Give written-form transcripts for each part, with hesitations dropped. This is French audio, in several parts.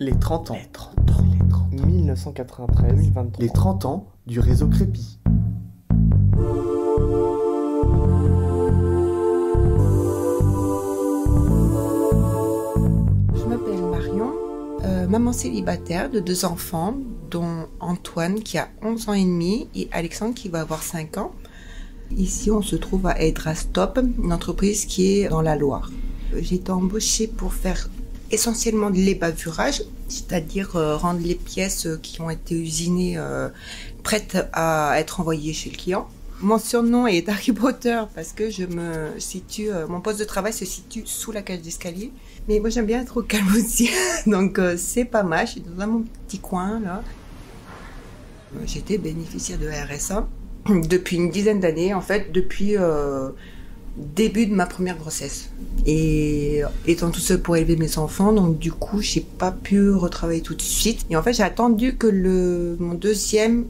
Les 30 ans. 1993-2023. Les 30 ans du réseau Crépi. Je m'appelle Marion, maman célibataire de 2 enfants, dont Antoine qui a 11 ans et demi et Alexandre qui va avoir 5 ans. Ici, on se trouve à Hydrastop, une entreprise qui est dans la Loire. J'ai été embauchée pour faire essentiellement de l'ébavurage, c'est-à-dire rendre les pièces qui ont été usinées prêtes à être envoyées chez le client. Mon surnom est Harry Potter parce que mon poste de travail se situe sous la cage d'escalier. Mais moi j'aime bien être au calme aussi, donc c'est pas mal, je suis dans mon petit coin là. J'étais bénéficiaire de RSA depuis une dizaine d'années, en fait, depuis début de ma première grossesse. Et étant tout seul pour élever mes enfants, donc du coup, j'ai pas pu retravailler tout de suite. Et en fait, j'ai attendu que mon deuxième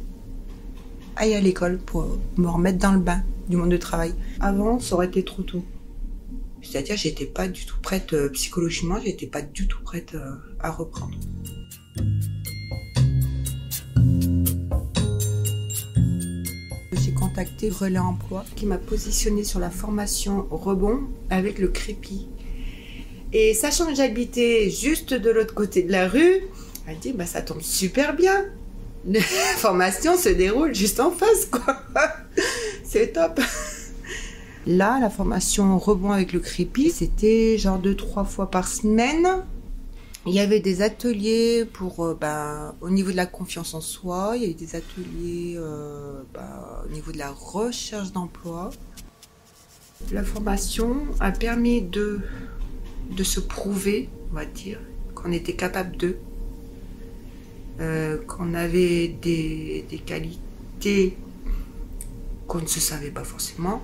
aille à l'école pour me remettre dans le bain du monde du travail. Avant, ça aurait été trop tôt. C'est-à-dire, j'étais pas du tout prête psychologiquement, j'étais pas du tout prête à reprendre. J'ai contacté Relais Emploi qui m'a positionnée sur la formation rebond avec le Crépi. Et sachant que j'habitais juste de l'autre côté de la rue, elle dit ça tombe super bien. La formation se déroule juste en face, quoi. C'est top. Là, la formation rebond avec le Crépi, c'était genre 2-3 fois par semaine. Il y avait des ateliers pour au niveau de la confiance en soi, il y a eu des ateliers au niveau de la recherche d'emploi. La formation a permis de se prouver, on va dire, qu'on était capable qu'on avait des qualités qu'on ne se savait pas forcément.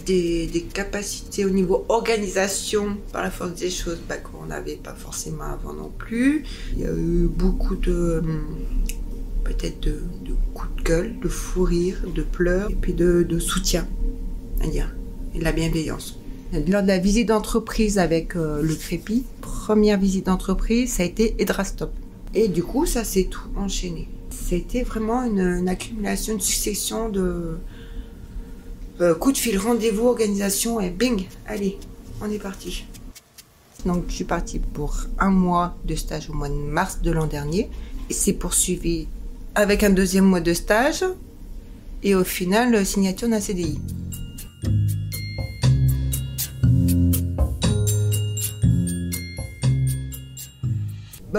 Des capacités au niveau organisation par la force des choses qu'on n'avait pas forcément avant non plus. Il y a eu beaucoup peut-être de coups de gueule, de fou rire, de pleurs et puis de soutien, à dire, et de la bienveillance. Lors de la visite d'entreprise avec le Crépi, première visite d'entreprise, ça a été Hydrastop. Et du coup, ça s'est tout enchaîné. C'était vraiment une accumulation, une succession de coup de fil, rendez-vous, organisation et bing, allez, on est parti. Donc je suis partie pour 1 mois de stage au mois de mars de l'an dernier. Et c'est poursuivi avec un 2e mois de stage et au final, signature d'un CDI.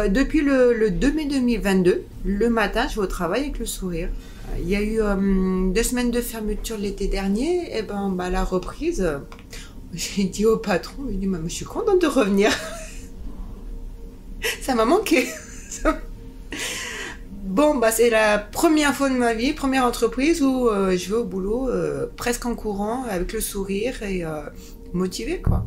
Depuis le 2 mai 2022, le matin, je vais au travail avec le sourire. Il y a eu 2 semaines de fermeture l'été dernier, et la reprise, j'ai dit au patron, il dit je suis contente de revenir. Ça m'a manqué. Bon, c'est la première fois de ma vie, première entreprise où je vais au boulot presque en courant, avec le sourire et motivée, quoi.